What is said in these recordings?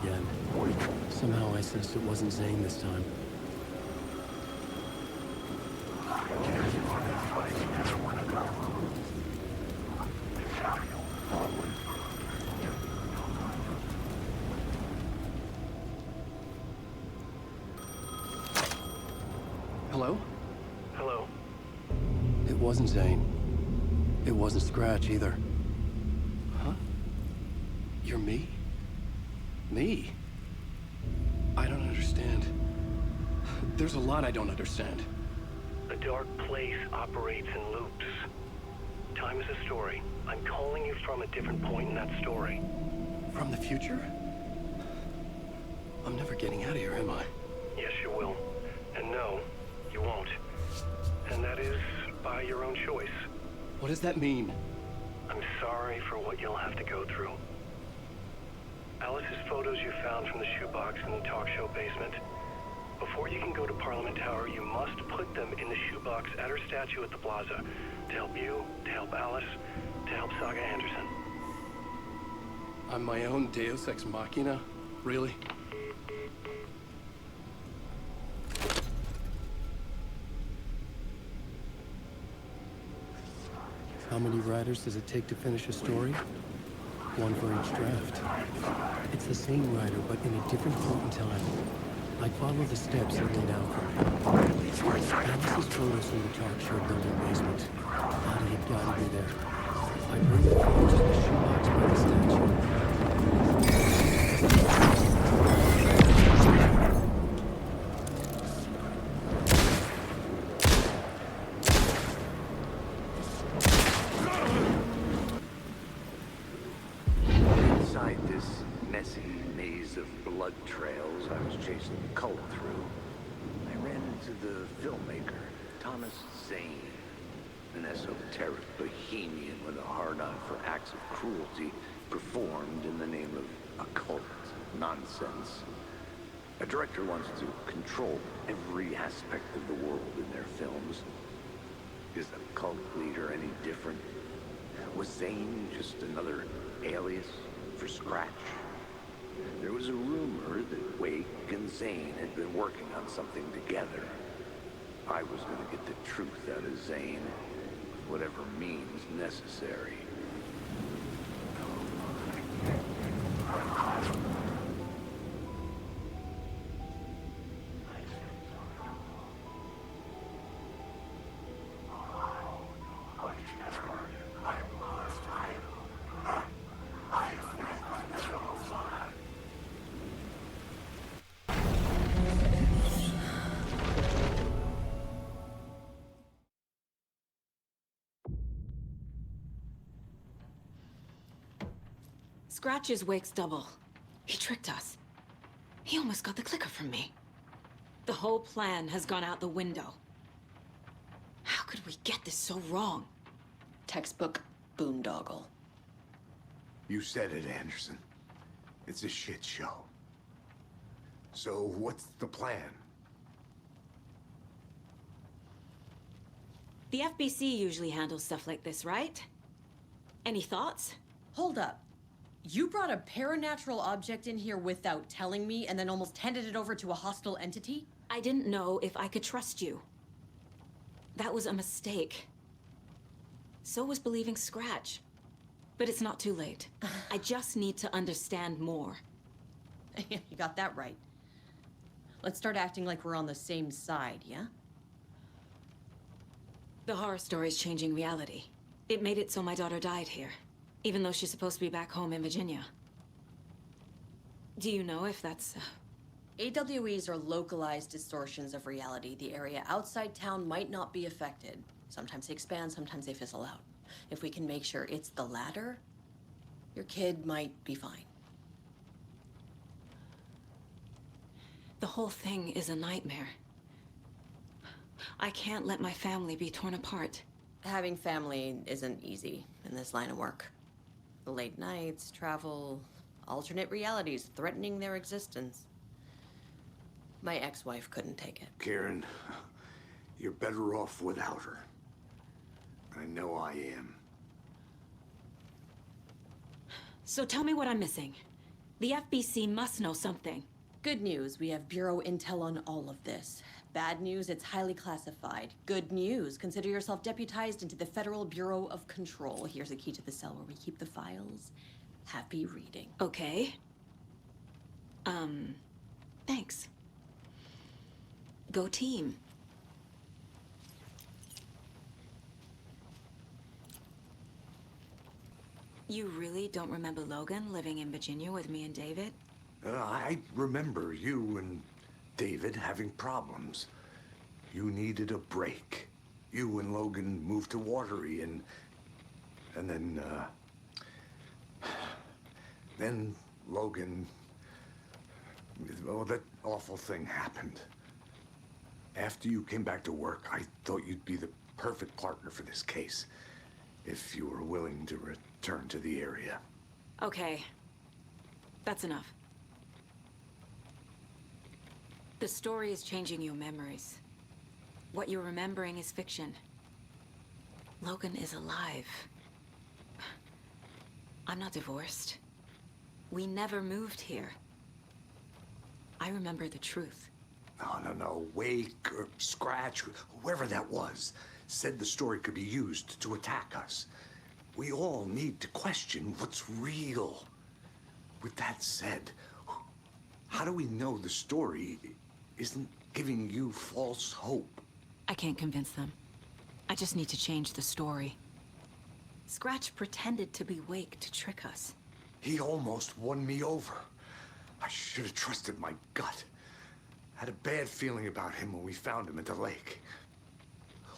again. Somehow I sensed it wasn't Zane this time. Hello? Hello? It wasn't Zane. It wasn't Scratch either. Huh? You're me? Me? I don't understand. There's a lot I don't understand. A dark place operates in loops. Time is a story. I'm calling you from a different point in that story. From the future? I'm never getting out of here, am I? Yes, you will. And no, you won't. And that is by your own choice. What does that mean? I'm sorry for what you'll have to go through. Alice's photos you found from the shoebox in the talk show basement. Before you can go to Parliament Tower, you must put them in the shoebox at her statue at the plaza. To help you, to help Alice, to help Saga Anderson. I'm my own Deus Ex Machina? Really? How many writers does it take to finish a story? One for each draft. It's the same writer, but in a different point in time. I follow the steps he laid out for me. Alice's photos from the talk show building basement. How he had guided me there. I bring the photos to the shoebox by the statue. Inside this messy maze of blood trails I was chasing the cult through, I ran into the filmmaker, Thomas Zane, an esoteric bohemian with a hard-on for acts of cruelty performed in the name of occult nonsense. A director wants to control every aspect of the world in their films. Is the cult leader any different? Was Zane just another alias for Scratch? There was a rumor that Wake and Zane had been working on something together. I was going to get the truth out of Zane, whatever means necessary. Scratch is Wake's double. He tricked us. He almost got the clicker from me. The whole plan has gone out the window. How could we get this so wrong? Textbook boondoggle. You said it, Anderson. It's a shit show. So what's the plan? The FBC usually handles stuff like this, right? Any thoughts? Hold up. You brought a paranatural object in here without telling me and then almost handed it over to a hostile entity? I didn't know if I could trust you. That was a mistake. So was believing Scratch. But it's not too late. I just need to understand more. You got that right. Let's start acting like we're on the same side, yeah? The horror story's changing reality. It made it so my daughter died here, even though she's supposed to be back home in Virginia. Do you know if that's... AWEs are localized distortions of reality. The area outside town might not be affected. Sometimes they expand, sometimes they fizzle out. If we can make sure it's the latter, your kid might be fine. The whole thing is a nightmare. I can't let my family be torn apart. Having family isn't easy in this line of work. The late nights, travel, alternate realities threatening their existence. My ex-wife couldn't take it. Karen, you're better off without her. I know I am. So tell me what I'm missing. The FBC must know something. Good news, we have Bureau intel on all of this. Bad news, it's highly classified. Good news, consider yourself deputized into the Federal Bureau of Control. Here's a key to the cell where we keep the files. Happy reading. Okay. Thanks. Go team. You really don't remember Logan living in Virginia with me and David? I remember you and David having problems. You needed a break. You and Logan moved to Watery and then Logan, well, that awful thing happened. After you came back to work, I thought you'd be the perfect partner for this case, if you were willing to return to the area. Okay. That's enough. The story is changing your memories. What you're remembering is fiction. Logan is alive. I'm not divorced. We never moved here. I remember the truth. No. Wake or Scratch, whoever that was, said the story could be used to attack us. We all need to question what's real. With that said, how do we know the story isn't giving you false hope? I can't convince them. I just need to change the story. Scratch pretended to be Wake to trick us. He almost won me over. I should have trusted my gut. Had a bad feeling about him when we found him at the lake.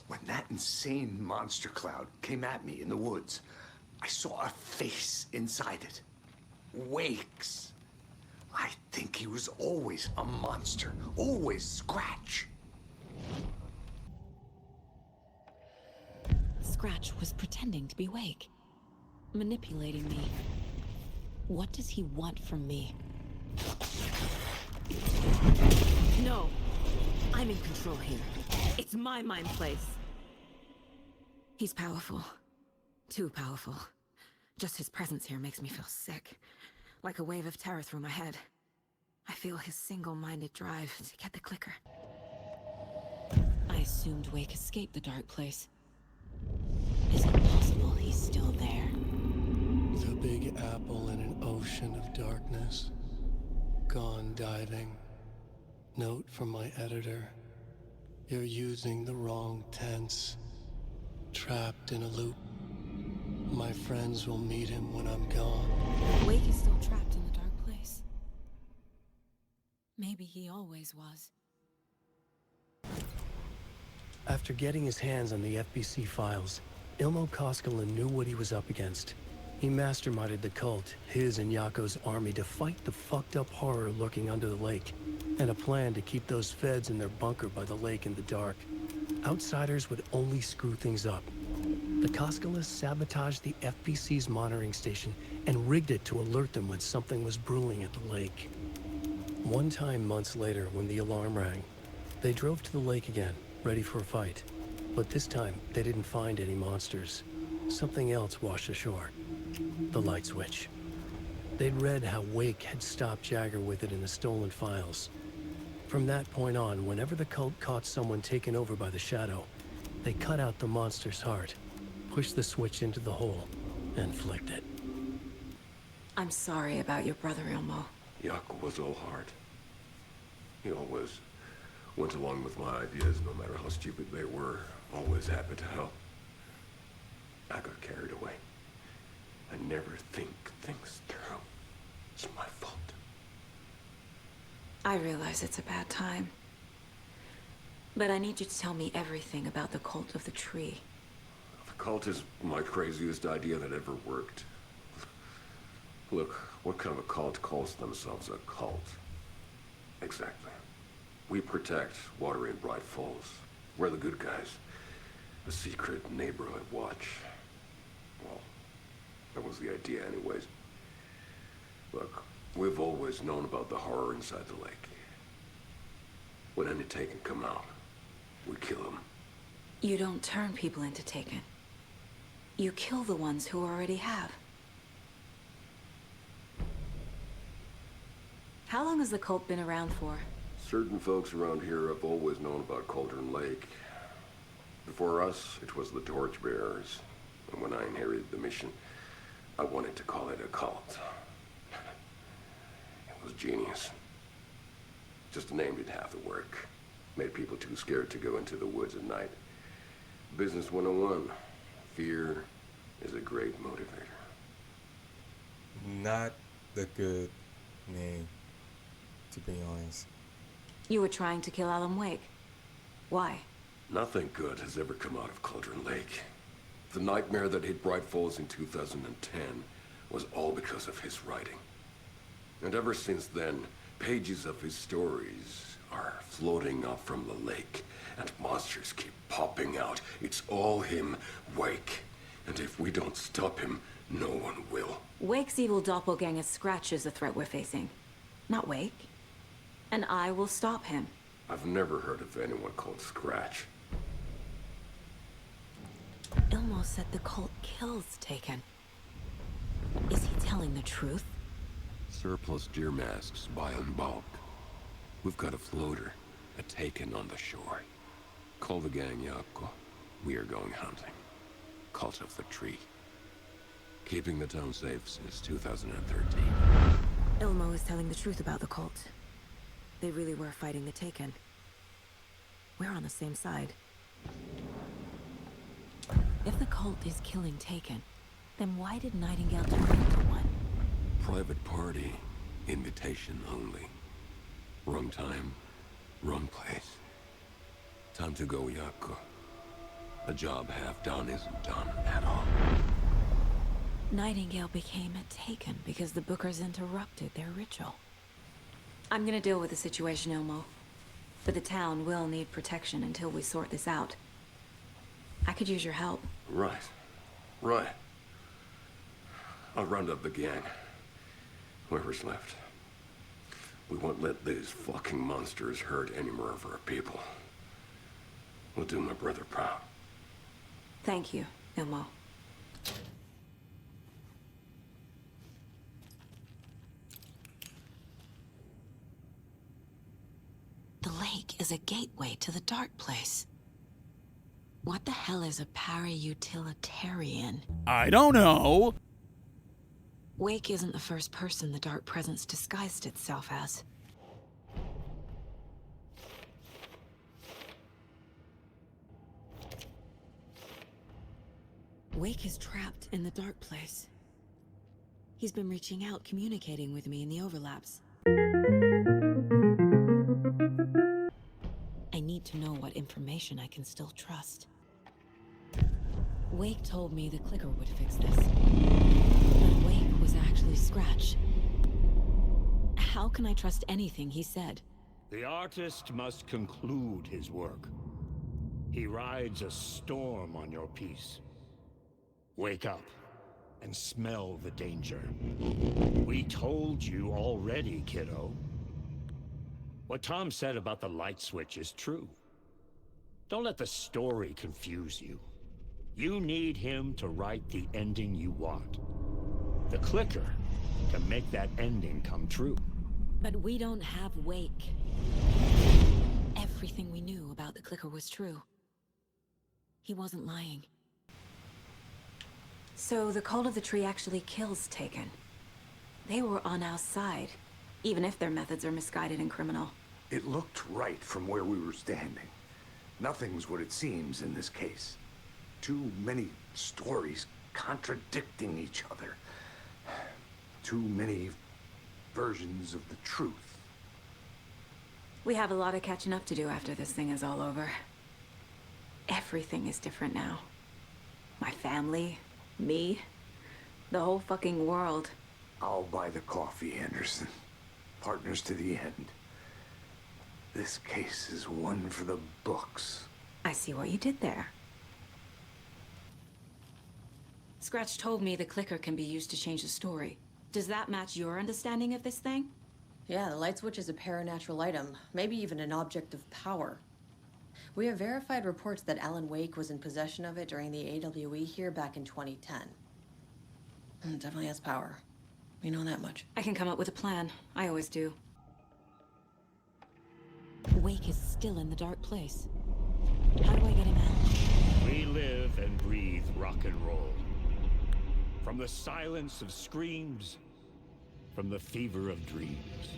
When that insane monster cloud came at me in the woods, I saw a face inside it. Wake's. I think he was always a monster. Always Scratch. Scratch was pretending to be Wake. Manipulating me. What does he want from me? No. I'm in control here. It's my mind place. He's powerful. Too powerful. Just his presence here makes me feel sick. Like a wave of terror through my head. I feel his single-minded drive to get the clicker. I assumed Wake escaped the dark place. Is it possible he's still there? The big apple in an ocean of darkness. Gone diving. Note from my editor. You're using the wrong tense. Trapped in a loop. My friends will meet him when I'm gone. Wake is still trapped in the dark place. Maybe he always was. After getting his hands on the FBC files, Ilmo Koskinen knew what he was up against. He masterminded the cult, his and Yako's army, to fight the fucked up horror lurking under the lake, and a plan to keep those feds in their bunker by the lake in the dark. Outsiders would only screw things up. The Koskinen sabotaged the FBC's monitoring station and rigged it to alert them when something was brewing at the lake. One time months later, when the alarm rang, they drove to the lake again, ready for a fight. But this time, they didn't find any monsters. Something else washed ashore. The light switch. They'd read how Wake had stopped Jagger with it in the stolen files. From that point on, whenever the cult caught someone taken over by the Shadow, they cut out the monster's heart, pushed the switch into the hole, and flicked it. I'm sorry about your brother, Ilmo. Yako was all heart. He always went along with my ideas, no matter how stupid they were. Always happy to help. I got carried away. I never think things through. It's my fault. I realize it's a bad time. But I need you to tell me everything about the Cult of the Tree. The cult is my craziest idea that ever worked. Look, what kind of a cult calls themselves a cult? Exactly. We protect Watery and Bright Falls. We're the good guys. A secret neighborhood watch. Well, that was the idea anyways. Look, we've always known about the horror inside the lake. When any Taken come out, we kill them. You don't turn people into Taken. You kill the ones who already have. How long has the cult been around for? Certain folks around here have always known about Cauldron Lake. Before us, it was the Torchbearers. And when I inherited the mission, I wanted to call it a cult. It was genius. Just named it half the work. Made people too scared to go into the woods at night. Business 101. Fear is a great motivator. Not the good name, to be honest. You were trying to kill Alan Wake. Why? Nothing good has ever come out of Cauldron Lake. The nightmare that hit Bright Falls in 2010 was all because of his writing. And ever since then, pages of his stories are floating up from the lake, and monsters keep popping out. It's all him, Wake. And if we don't stop him, no one will. Wake's evil doppelganger Scratch is the threat we're facing, not Wake. And I will stop him. I've never heard of anyone called Scratch. Ilmo said the cult kills Taken. Is he telling the truth? Surplus deer masks buy in bulk. We've got a floater, a Taken on the shore. Call the gang Yapko. We are going hunting. Cult of the Tree. Keeping the town safe since 2013. Ilmo is telling the truth about the cult. They really were fighting the Taken. We're on the same side. If the cult is killing Taken, then why did Nightingale turn into one? Private party. Invitation only. Wrong time, wrong place. Time to go, Yapko. A job half done isn't done at all. Nightingale became a Taken because the Bookers interrupted their ritual. I'm gonna deal with the situation, Ilmo. But the town will need protection until we sort this out. I could use your help. Right. Right. I'll round up the gang. Whoever's left. We won't let these fucking monsters hurt any more of our people. We'll do my brother proud. Thank you, Ilmo. The lake is a gateway to the dark place. What the hell is a para-utilitarian? I don't know. Wake isn't the first person the dark presence disguised itself as. Wake is trapped in the dark place. He's been reaching out, communicating with me in the overlaps. I need to know what information I can still trust. Wake told me the clicker would fix this. But Wake was actually Scratch. How can I trust anything he said? The artist must conclude his work. He rides a storm on your piece. Wake up and smell the danger. We told you already, kiddo. What Tom said about the light switch is true. Don't let the story confuse you. You need him to write the ending you want. The clicker can make that ending come true. But we don't have Wake. Everything we knew about the clicker was true. He wasn't lying. So the Cult of the Tree actually kills Taken. They were on our side, even if their methods are misguided and criminal. It looked right from where we were standing. Nothing's what it seems in this case. Too many stories contradicting each other. Too many versions of the truth. We have a lot of catching up to do after this thing is all over. Everything is different now. My family, me, the whole fucking world. I'll buy the coffee, Anderson. Partners to the end. This case is one for the books. I see what you did there. Scratch told me the clicker can be used to change the story. Does that match your understanding of this thing? Yeah, the light switch is a paranatural item, maybe even an object of power. We have verified reports that Alan Wake was in possession of it during the AWE here back in 2010. It definitely has power. We know that much. I can come up with a plan. I always do. Wake is still in the dark place. How do I get him out? We live and breathe rock and roll. From the silence of screams, from the fever of dreams.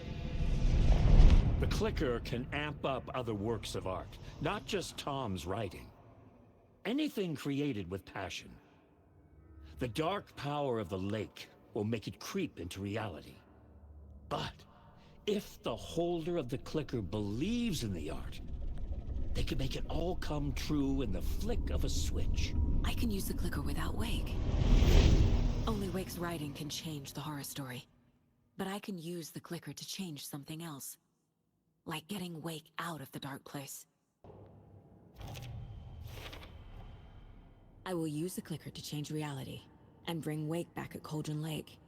The clicker can amp up other works of art, not just Tom's writing. Anything created with passion. The dark power of the lake will make it creep into reality. But if the holder of the clicker believes in the art, they can make it all come true in the flick of a switch. I can use the clicker without Wake. Only Wake's writing can change the horror story. But I can use the clicker to change something else. Like getting Wake out of the dark place. I will use the clicker to change reality and bring Wake back at Cauldron Lake.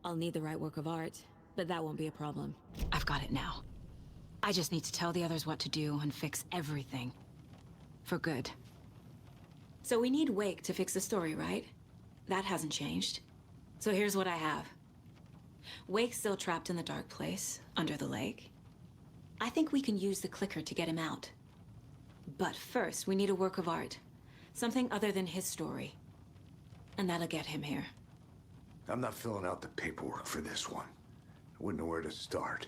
I'll need the right work of art, but that won't be a problem. I've got it now. I just need to tell the others what to do and fix everything. For good. So we need Wake to fix the story, right? That hasn't changed. So here's what I have. Wake's still trapped in the dark place, under the lake. I think we can use the clicker to get him out. But first, we need a work of art. Something other than his story. And that'll get him here. I'm not filling out the paperwork for this one. I wouldn't know where to start.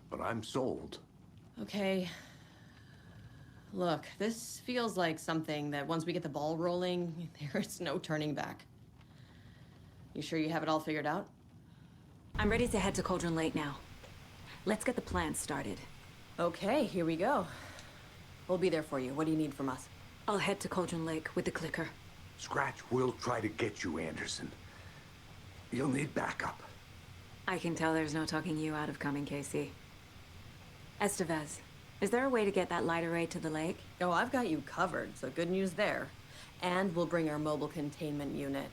But I'm sold. Okay. Look, this feels like something that once we get the ball rolling, there is no turning back. You sure you have it all figured out? I'm ready to head to Cauldron Lake now. Let's get the plan started. Okay, here we go. We'll be there for you. What do you need from us? I'll head to Cauldron Lake with the clicker. Scratch will try to get you, Anderson. You'll need backup. I can tell there's no talking you out of coming, Casey. Estevez, is there a way to get that light array to the lake? Oh, I've got you covered, so good news there. And we'll bring our mobile containment unit.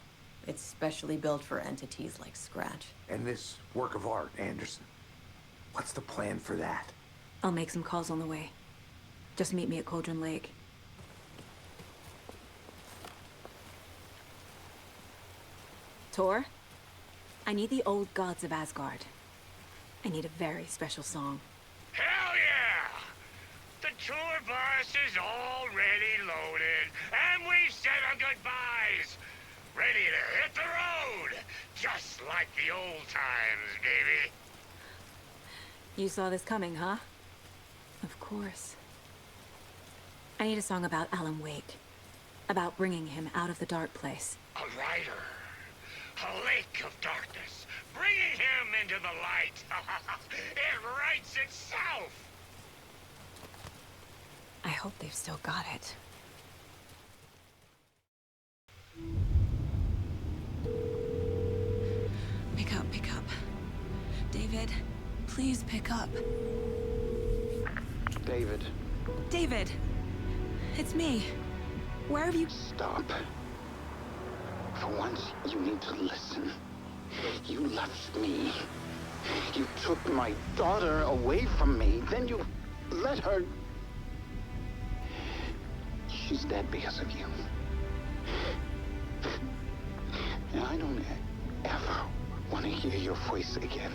It's specially built for entities like Scratch. And this work of art, Anderson. What's the plan for that? I'll make some calls on the way. Just meet me at Cauldron Lake. Tor, I need the old gods of Asgard. I need a very special song. Hell yeah! The tour bus is already loaded, and we've said our goodbyes. Ready to hit the road, just like the old times, baby. You saw this coming, huh? Of course. I need a song about Alan Wake. About bringing him out of the dark place. A rider. A lake of darkness. Bringing him into the light. It writes itself. I hope they've still got it. Pick up. David, please pick up. David. David! It's me. Where have you... Stop. For once, you need to listen. You left me. You took my daughter away from me. Then you let her... She's dead because of you. And I don't ever want to hear your voice again.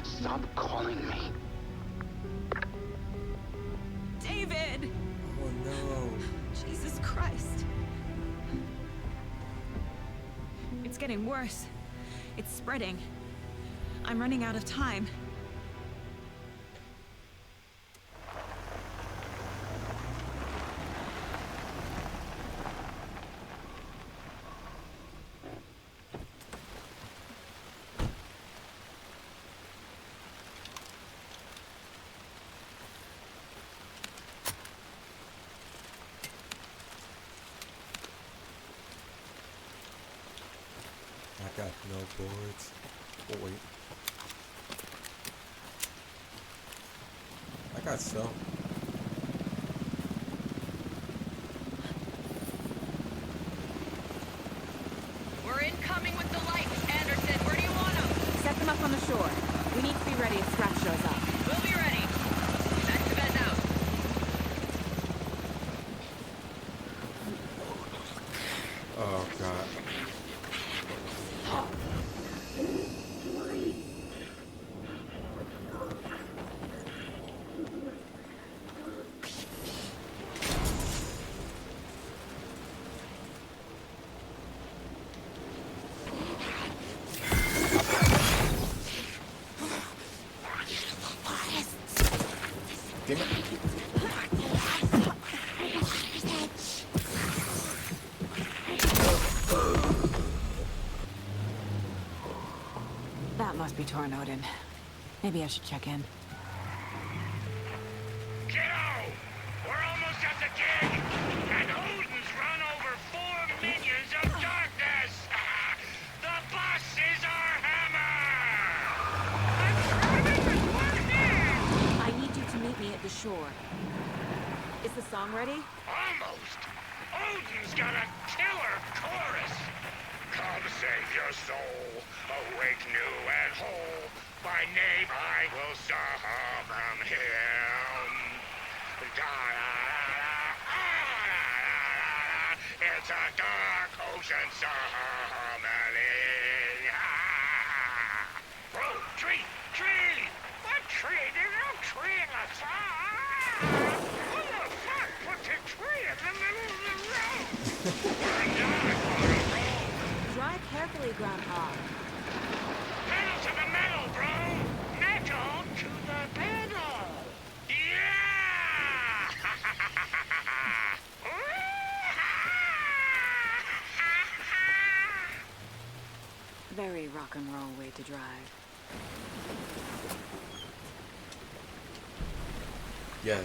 Stop calling me. David! Oh no. Jesus Christ. It's getting worse. It's spreading. I'm running out of time. I got no boards. Oh wait. I got some. We're incoming with the lights, Anderson. Where do you want them? Set them up on the shore. We need to be ready if Scratch shows up. We'll be ready. Estevez out. Oh god. torn Odin. Maybe I should check in. Kiddo! We're almost at the gig! And Odin's run over 4 minions of darkness! The boss is our hammer! I'm driving this one here! I need you to meet me at the shore. Is the song ready? Almost! Odin's got a killer chorus! Come save your soul, awake new and whole. By name I will summon him. It's a dark ocean summoning. Bro, tree! What tree? There's no tree in the sun! Who the fuck puts a tree in the middle of the road? We're not on a roll! Drive carefully, Grandpa. Pedal to the metal, bro! Metal to the pedal! Yeah! Very rock and roll way to drive. Yeah.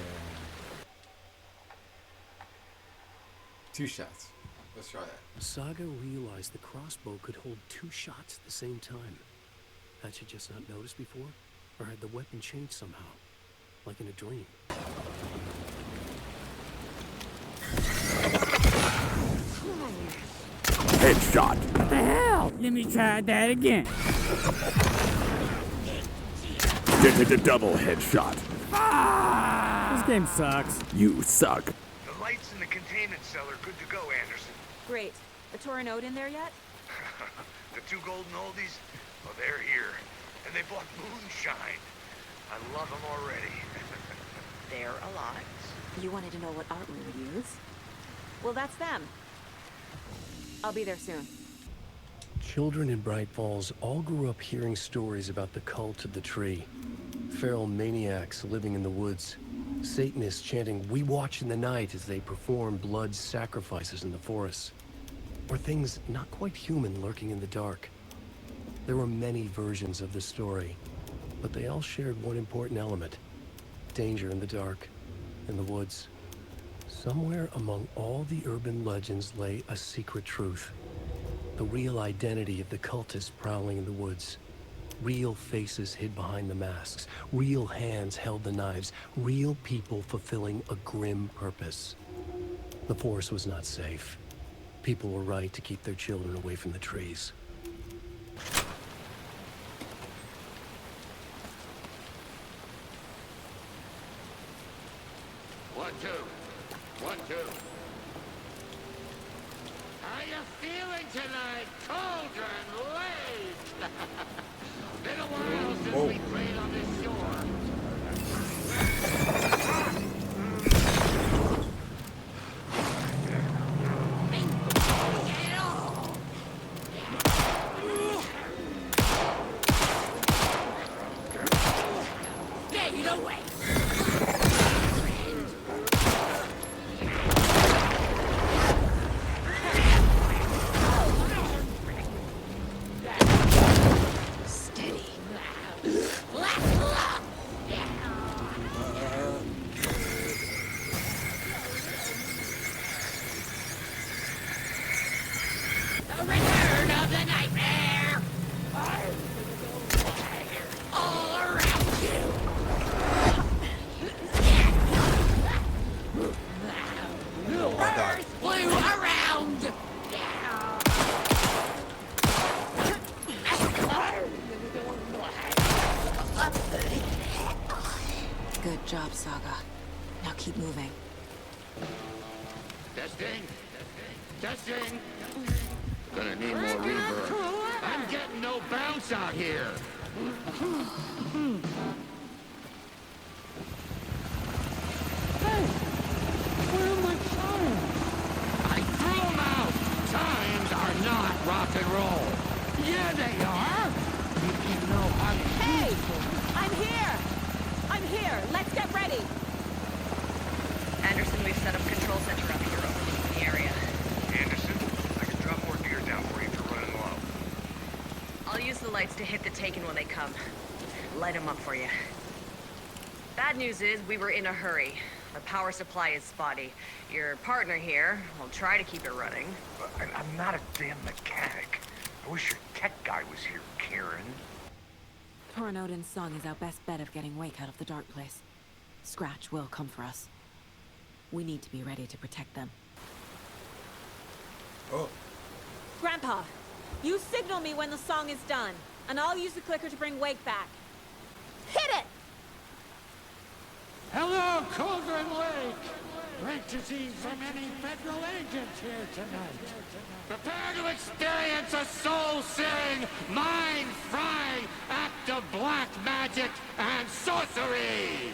2 shots. Let's try that. Saga realized the crossbow could hold 2 shots at the same time. Had she just not noticed before? Or had the weapon changed somehow? Like in a dream? Headshot. What the hell? Let me try that again. Double headshot. Ah! This game sucks. You suck. The lights in the containment cell are good to go, Anderson. Great. A Torin Odin there yet? The 2 golden oldies, well, they're here. And they bought moonshine. I love them already. They're a lot. You wanted to know what art we would use? Well, that's them. I'll be there soon. Children in Bright Falls all grew up hearing stories about the cult of the tree. Feral maniacs living in the woods. Satanists chanting, "We watch in the night," as they perform blood sacrifices in the forests. Or things not quite human lurking in the dark. There were many versions of the story, but they all shared one important element. Danger in the dark, in the woods. Somewhere among all the urban legends lay a secret truth. The real identity of the cultists prowling in the woods. Real faces hid behind the masks. Real hands held the knives. Real people fulfilling a grim purpose. The forest was not safe. People were right to keep their children away from the trees. One, two. How you feeling tonight, Cauldron Lake? Been a while since we played on this shore. Yeah, you don't wait. Good job, Saga. Now keep moving. Testing. Gonna need more reverb. I'm getting no bounce out here. Hey, where are my chimes? I threw them out. Times are not rock and roll. Yeah, they are. You know I'm Hey! I'm here! I'm here! Let's get ready! Anderson, we've set up control center up here overlooking the area. Anderson, I can drop more gear down for you if you're running low. I'll use the light lights to hit the Taken when they come. Light them up for you. Bad news is we were in a hurry. The power supply is spotty. Your partner here will try to keep it running. I'm not a damn mechanic. I wish your tech guy was here, Karen. Torrin Odin's song is our best bet of getting Wake out of the dark place. Scratch will come for us. We need to be ready to protect them. Oh. Grandpa, you signal me when the song is done, and I'll use the clicker to bring Wake back. Hit it! Hello, Cauldron Lake! Great to see so many federal agents here tonight. Prepare to experience a soul-searing, mind-frying act of black magic and sorcery!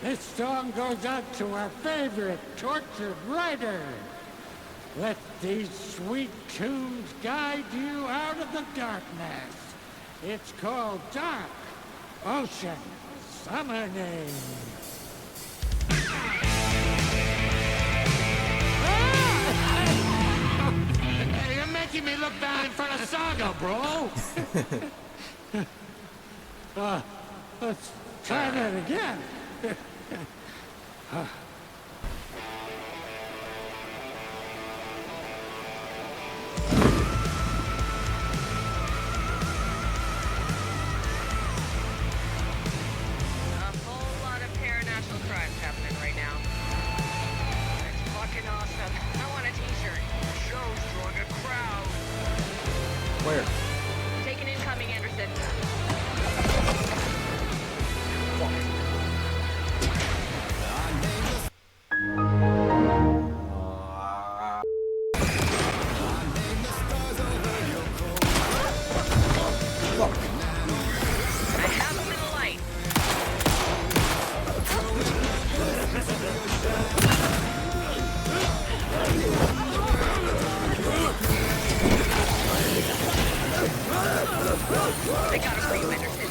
This song goes out to our favorite tortured writer. Let these sweet tunes guide you out of the darkness. It's called Dark Ocean Summoning. Hey, you're making me look bad in front of Saga, bro! Let's try that again. Where? Taken incoming, Anderson. I have him in the light. They got it for you, Anderson.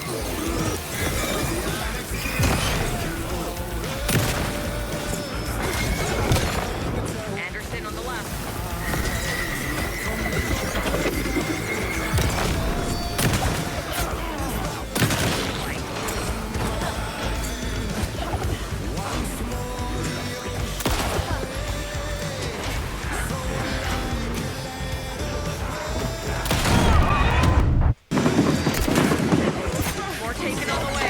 Anderson on the left. More taken on the way.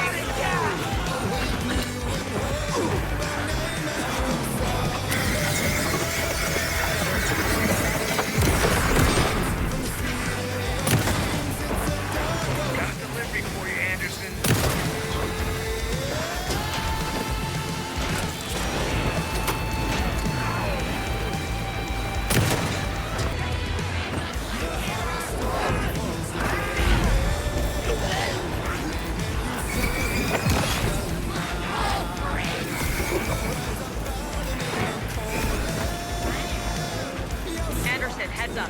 Got a delivery for you, Anderson. Anderson, heads up.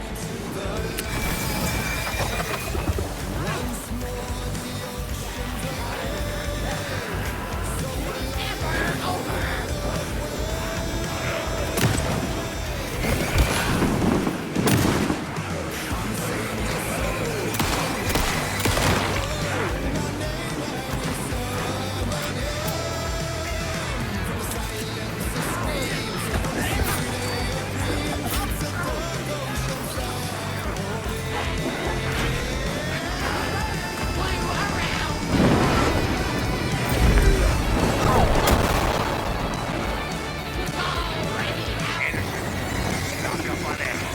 Stock up on ammo.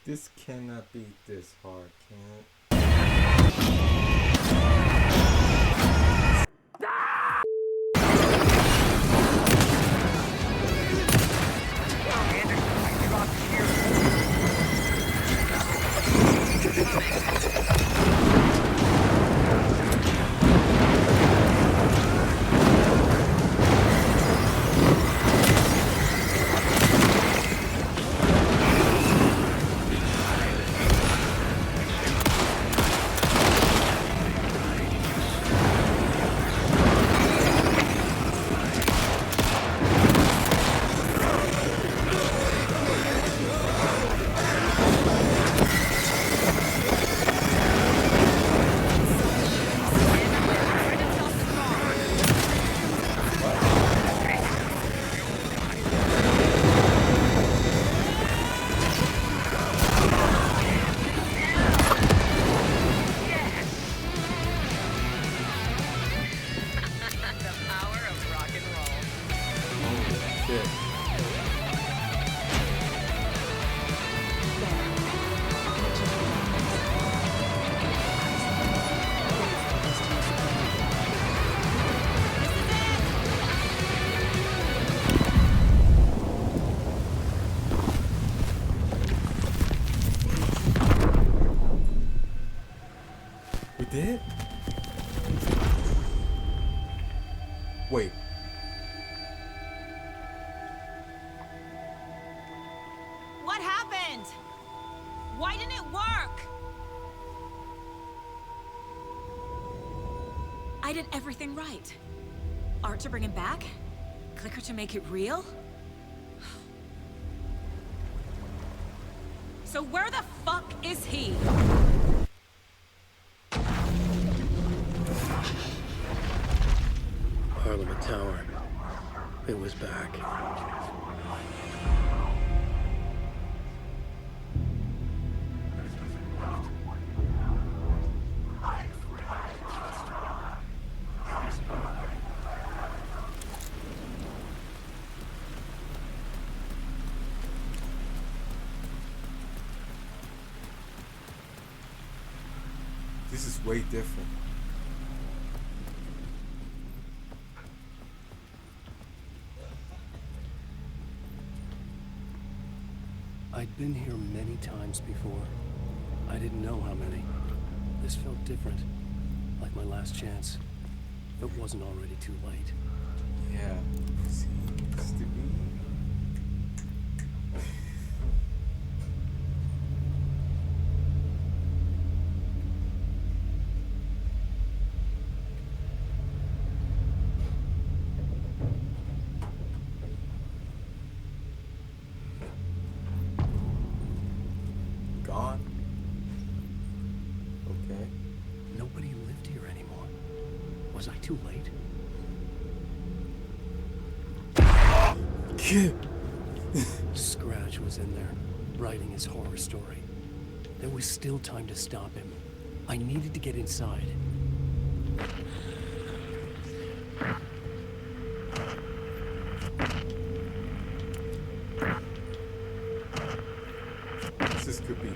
This cannot be this hard, can it? It did? Wait. What happened? Why didn't it work? I did everything right. Art to bring him back? Clicker to make it real? So where the fuck is he? Parliament Tower. It was back. This is way different. I'd been here many times before. I didn't know how many. This felt different, like my last chance. If it wasn't already too late. Yeah, seems to be. Gone? Okay. Nobody lived here anymore. Was I too late? Scratch was in there, writing his horror story. There was still time to stop him. I needed to get inside. This could be.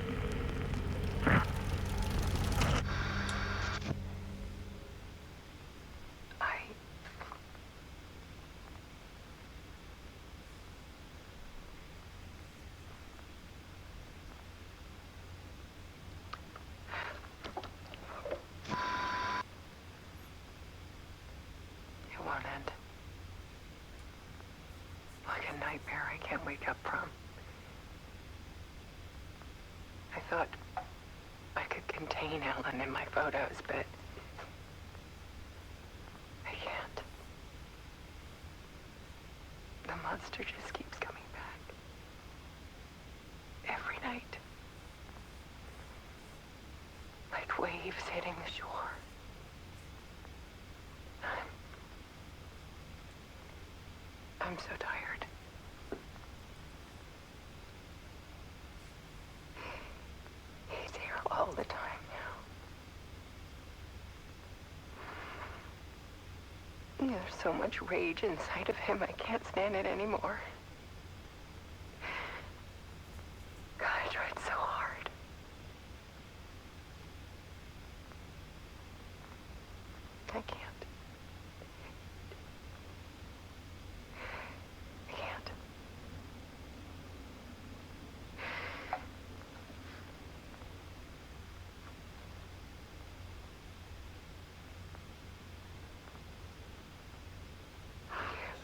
It won't end. Like a nightmare I can't wake up from. I thought I could contain Ellen in my photos, but I can't. The monster just keeps coming back. Every night. Like waves hitting the shore. I'm so tired. He's here all the time now. There's so much rage inside of him, I can't stand it anymore. God, I tried so hard. I can't. I can't.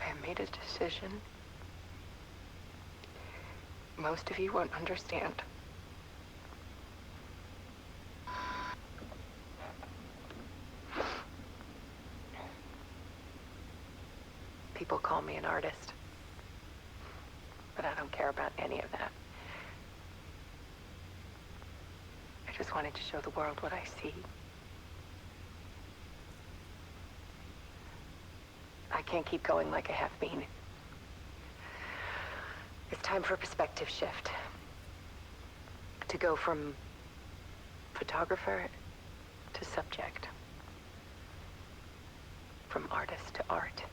I made a decision. Most of you won't understand. People call me an artist, but I don't care about any of that. I just wanted to show the world what I see. I can't keep going like I have been. It's time for a perspective shift. To go from photographer to subject. From artist to art.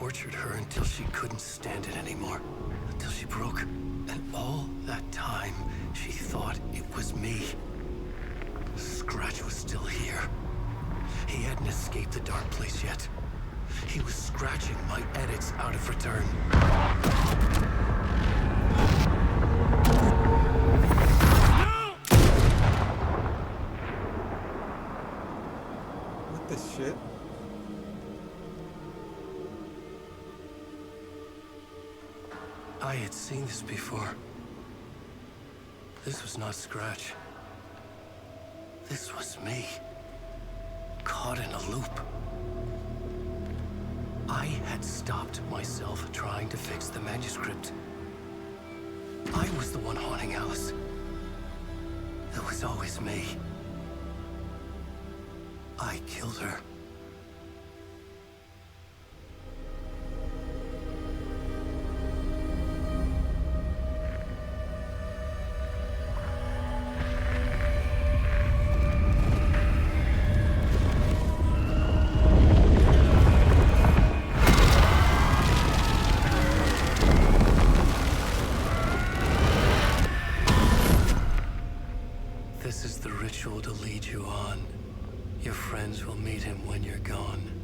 tortured her until she couldn't stand it anymore. Until she broke. And all that time, she thought it was me. Scratch was still here. He hadn't escaped the dark place yet. He was scratching my edits out of return. What the shit? I had seen this before. This was not Scratch. This was me. Caught in a loop. I had stopped myself trying to fix the manuscript. I was the one haunting Alice. It was always me. I killed her. This is the ritual to lead you on. Your friends will meet him when you're gone.